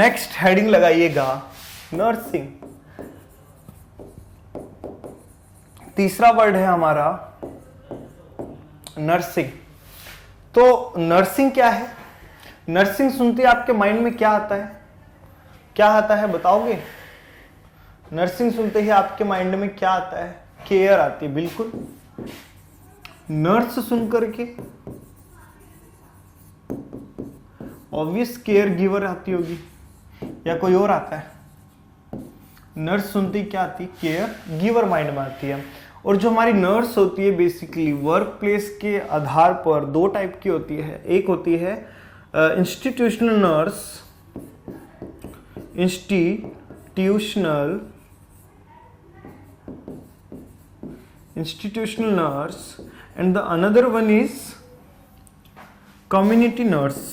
Next heading लगाइएगा nursing. तीसरा word है हमारा नर्सिंग। तो नर्सिंग क्या है? नर्सिंग सुनते ही आपके माइंड में क्या आता है? क्या आता है बताओगे? नर्सिंग सुनते ही आपके माइंड में क्या आता है? केयर आती है, बिल्कुल। नर्स सुन करके ऑब्वियस केयर गिवर आती होगी, या कोई और आता है? नर्स सुनते ही क्या आती है? केयर गिवर माइंड में आती है। और जो हमारी नर्स होती है बेसिकली वर्क प्लेस के आधार पर दो टाइप की होती है। एक होती है institutional nurse, institutional nurse, and the another one is community nurse.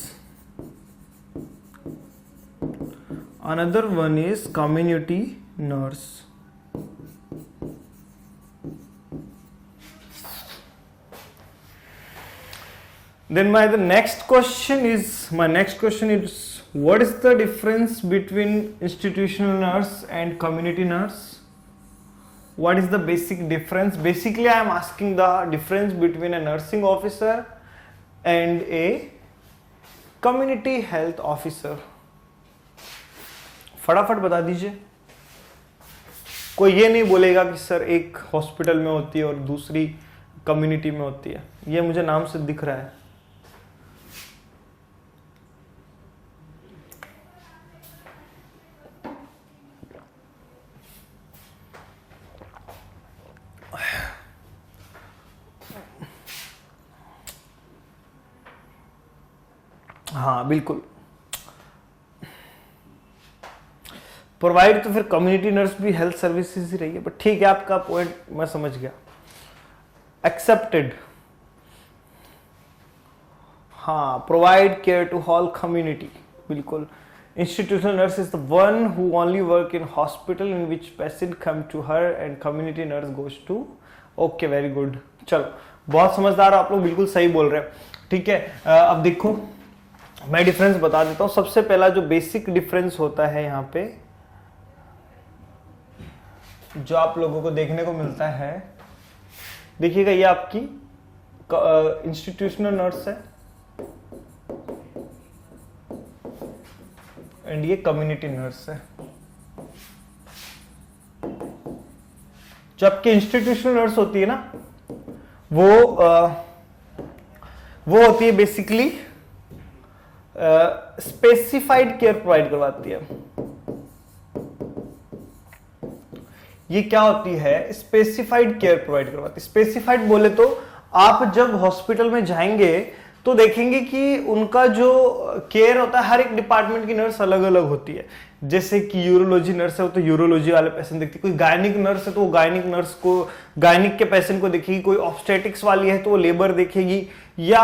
Another one is community nurse. Then my next question is what is the difference between institutional nurse and community nurse? What is the basic difference? Basically, I am asking the difference between a nursing officer and a community health officer. फटाफट बता दीजिए। कोई ये नहीं बोलेगा कि sir एक hospital में होती है और दूसरी कम्युनिटी में होती है। ये मुझे नाम से दिख रहा है। हाँ बिल्कुल, प्रोवाइड तो फिर कम्युनिटी नर्स भी हेल्थ सर्विसेज ही रही है, बट ठीक है, आपका पॉइंट मैं समझ गया, एक्सेप्टेड। हाँ, provide care to whole community, बिल्कुल। Institutional nurse is the one who only work in hospital in which patient come to her and community nurse goes to. Okay, very good. चलो, बहुत समझदार आप लोग, बिल्कुल सही बोल रहे हैं। ठीक है, अब देखो मैं डिफरेंस बता देता हूं। सबसे पहला जो बेसिक डिफरेंस होता है यहाँ पे, जो आप लोगों को देखने को मिलता है, देखिएगा, ये आपकी इंस्टीट्यूशनल नर्स है एंड ये कम्युनिटी नर्स है। जो आपकी इंस्टीट्यूशनल नर्स होती है ना, वो होती है बेसिकली स्पेसिफाइड केयर प्रोवाइड करवाती है। ये क्या होती है? स्पेसिफाइड केयर प्रोवाइड करवाती है। स्पेसिफाइड बोले तो आप जब हॉस्पिटल में जाएंगे तो देखेंगे कि उनका जो केयर होता है, हर एक डिपार्टमेंट की नर्स अलग अलग होती है। जैसे कि यूरोलॉजी नर्स है, वो तो यूरोलॉजी वाले पेशेंट देखती है। कोई गायनिक नर्स है तो वो गायनिक नर्स को, गायनिक के पेशेंट को देखेगी। कोई ऑब्स्टेटिक्स वाली है तो वो लेबर देखेगी, या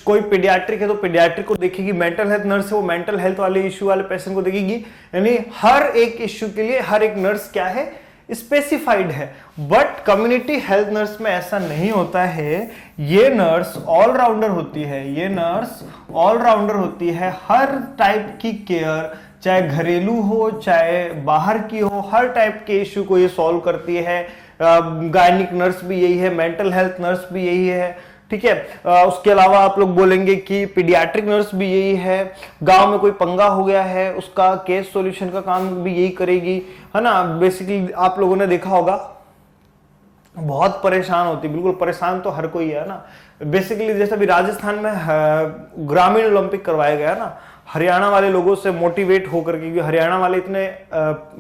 कोई पीडियाट्रिक है तो पीडियाट्रिक को देखेगी। मेंटल हेल्थ नर्स है, वो मेंटल हेल्थ वाले इश्यू वाले पेशेंट को देखेगी। यानी हर एक इश्यू के लिए हर एक नर्स क्या है? स्पेसिफाइड है। बट कम्युनिटी हेल्थ नर्स में ऐसा नहीं होता है। ये नर्स ऑलराउंडर होती है। ये नर्स ऑलराउंडर होती है। हर टाइप की केयर, चाहे घरेलू हो चाहे बाहर की हो, हर टाइप के इश्यू को ये सॉल्व करती है। गायनिक नर्स भी यही है, मेंटल हेल्थ नर्स भी यही है। ठीक है, उसके अलावा आप लोग बोलेंगे कि पीडियाट्रिक नर्स भी यही है। गांव में कोई पंगा हो गया है, उसका केस सॉल्यूशन का काम भी यही करेगी, है ना। बेसिकली आप लोगों ने देखा होगा, बहुत परेशान होती, बिल्कुल परेशान तो हर कोई है ना। बेसिकली जैसे अभी राजस्थान में ग्रामीण ओलंपिक करवाया गया ना, हरियाणा वाले लोगों से मोटिवेट होकर के, क्योंकि हरियाणा वाले इतने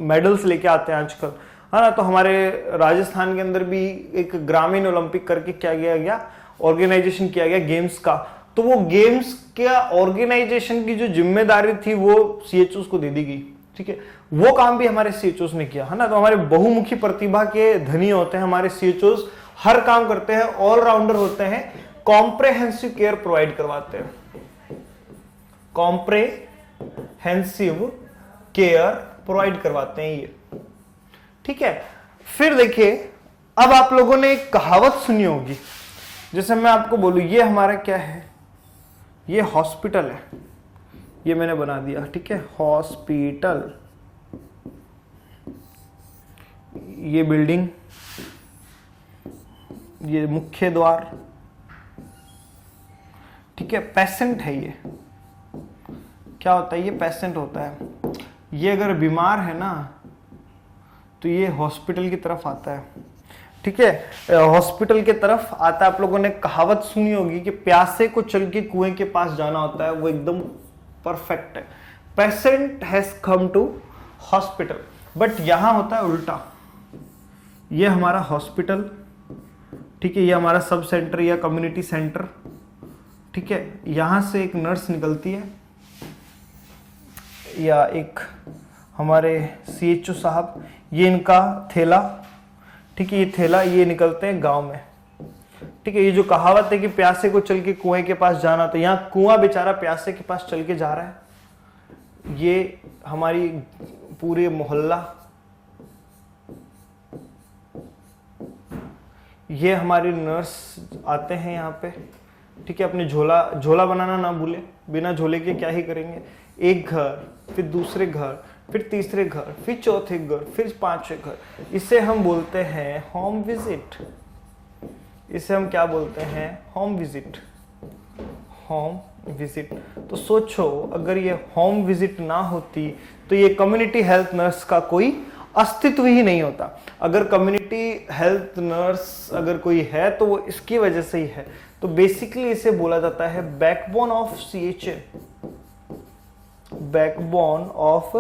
मेडल्स लेके आते हैं आजकल, है ना। तो हमारे राजस्थान के अंदर भी एक ग्रामीण ओलंपिक करके क्या किया गया, ऑर्गेनाइजेशन किया गया गेम्स का। तो वो गेम्स का ऑर्गेनाइजेशन की जो जिम्मेदारी थी वो सीएचओस को दे दी गई। ठीक है, वो काम भी हमारे सीएचओस ने किया, है ना। तो हमारे बहुमुखी प्रतिभा के धनी होते हैं हमारे सीएचओस, हर काम करते हैं, ऑलराउंडर होते हैं, कॉम्प्रेहेंसिव केयर प्रोवाइड करवाते हैं। कॉम्प्रेहेंसिव केयर प्रोवाइड करवाते हैं ये। ठीक है, फिर देखिए, अब आप लोगों ने एक कहावत सुनी होगी। जैसे मैं आपको बोलूं, ये हमारा क्या है? ये हॉस्पिटल है, ये मैंने बना दिया, ठीक है, हॉस्पिटल, ये बिल्डिंग, ये मुख्य द्वार, ठीक है। पेशेंट है ये, क्या होता है ये, पेशेंट होता है। ये अगर बीमार है ना तो ये हॉस्पिटल की तरफ आता है, ठीक है, हॉस्पिटल की तरफ आता है। आप लोगों ने कहावत सुनी होगी कि प्यासे को चल के कुएं के पास जाना होता है, वो एकदम परफेक्ट है। Patient has come to hospital, but यहां होता है उल्टा। ये हमारा हॉस्पिटल, ठीक है, ये हमारा सब सेंटर या कम्युनिटी सेंटर, ठीक है। यहां से एक नर्स निकलती है या एक हमारे CHO साहब, ये इनका थैला, ठीक है, ये थैला, ये निकलते हैं गांव में, ठीक है। ये जो कहावत है कि प्यासे को चल के कुएं के पास जाना, तो यहाँ कुआं बेचारा प्यासे के पास चल के जा रहा है। ये हमारी पूरे मोहल्ला, ये हमारी नर्स आते हैं यहाँ पे, ठीक है। अपने झोला बनाना ना भूले, बिना झोले के क्या ही करेंगे। एक घर, फिर दूसरे घर, फिर तीसरे घर, फिर चौथे घर, फिर पांचवे घर, इसे हम बोलते हैं होम विजिट। इसे हम क्या बोलते हैं, होम विजिट, होम विजिट। तो सोचो अगर ये होम विजिट ना होती तो ये कम्युनिटी हेल्थ नर्स का कोई अस्तित्व ही नहीं होता। अगर कम्युनिटी हेल्थ नर्स अगर कोई है तो वो इसकी वजह से ही है। तो बेसिकली इसे बोला जाता है backbone of CHA, backbone of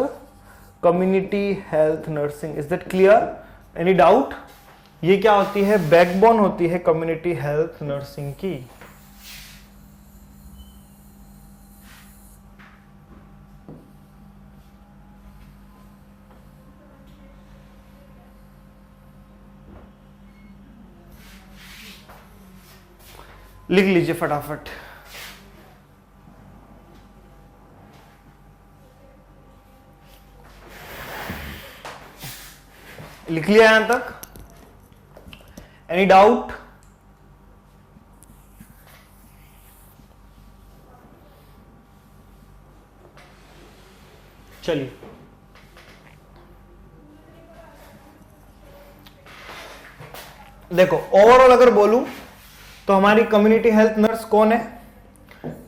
community health nursing. Is that clear? Any doubt? ये क्या होती है, बैकबोन होती है कम्युनिटी हेल्थ नर्सिंग की। लिख लीजिए फटाफट। लिख लिया यहां तक? Any doubt? चलिए, देखो ओवरऑल अगर बोलूं तो हमारी कम्युनिटी हेल्थ नर्स कौन है?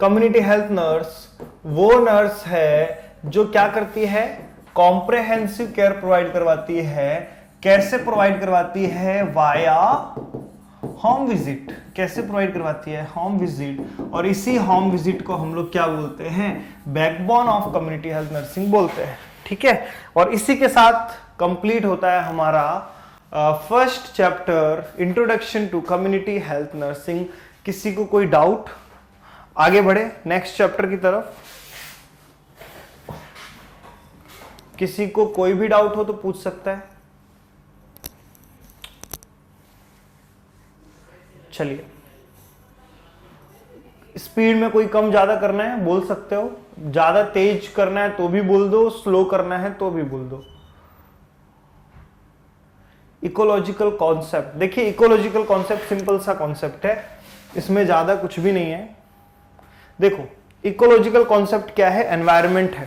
कम्युनिटी हेल्थ नर्स वो नर्स है जो क्या करती है, कॉम्प्रहेंसिव केयर प्रोवाइड करवाती है। कैसे प्रोवाइड करवाती है? Via home visit. कैसे प्रोवाइड करवाती है? Home visit. और इसी होम विजिट को हम लोग क्या बोलते हैं? Backbone of community health nursing बोलते हैं, ठीक है। और इसी के साथ कंप्लीट होता है हमारा first chapter, introduction to community health nursing. किसी को कोई डाउट? आगे बढ़े नेक्स्ट चैप्टर की तरफ। किसी को कोई भी डाउट हो तो पूछ सकता है। चलिए, स्पीड में कोई कम ज्यादा करना है बोल सकते हो, ज्यादा तेज करना है तो भी बोल दो, स्लो करना है तो भी बोल दो। इकोलॉजिकल कॉन्सेप्ट, देखिए इकोलॉजिकल कॉन्सेप्ट सिंपल सा कॉन्सेप्ट है, इसमें ज्यादा कुछ भी नहीं है। देखो इकोलॉजिकल कॉन्सेप्ट क्या है? एनवायरनमेंट है,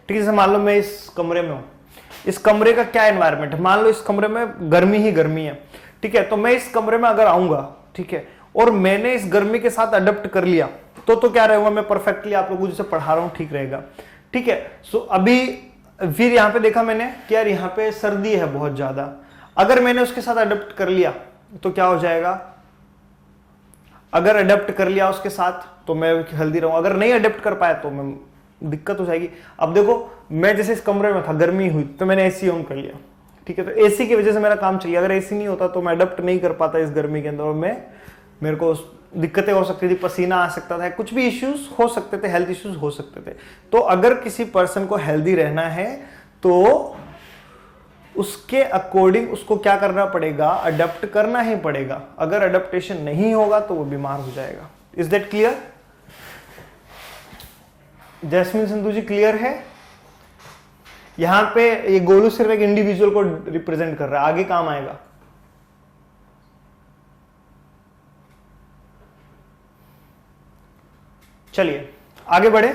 ठीक है। जैसे मान लो मैं इस कमरे में हूं, इस कमरे का क्या एनवायरनमेंट है? मान लो इस कमरे में गर्मी ही गर्मी है, ठीक है। तो मैं इस कमरे में अगर आऊंगा, ठीक है, और मैंने इस गर्मी के साथ अडॉप्ट कर लिया तो क्या रहेगा? मैं परफेक्टली आप लोगों को जैसे पढ़ा रहा हूं ठीक रहेगा, ठीक है। सो अभी फिर यहां पे देखा मैंने कि यार यहां पे सर्दी है बहुत ज्यादा, अगर मैंने उसके साथ अडॉप्ट कर लिया तो क्या हो जाएगा? अगर अडॉप्ट कर लिया उसके साथ तो मैं हेल्दी रहूंगा, अगर नहीं अडॉप्ट कर पाया तो मैं दिक्कत हो जाएगी। अब देखो मैं जैसे इस कमरे में था, गर्मी हुई तो मैंने एसी ऑन कर लिया, ठीक है, तो एसी की वजह से मेरा काम चलिए। अगर एसी नहीं होता तो मैं अडॉप्ट नहीं कर पाता इस गर्मी के अंदर, और मेरे को दिक्कतें हो सकती थी, पसीना आ सकता था, कुछ भी इश्यूज हो सकते थे, हेल्थ इश्यूज हो सकते थे। तो अगर किसी पर्सन को हेल्दी रहना है तो उसके अकॉर्डिंग उसको क्या करना पड़ेगा? अडॉप्ट करना ही पड़ेगा। अगर अडॉप्टेशन नहीं होगा तो वो बीमार हो जाएगा। Is that clear? Jasmine Sindhu ji clear है? यहां पे ये गोलू सिर्फ एक इंडिविजुअल को रिप्रेजेंट कर रहा है, आगे काम आएगा। चलिए आगे बढ़े।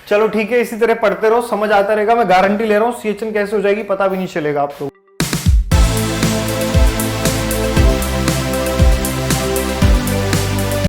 चलो ठीक है, इसी तरह पढ़ते रहो, समझ आता रहेगा, मैं गारंटी ले रहा हूँ CHN कैसे हो जाएगी पता भी नहीं चलेगा आपको।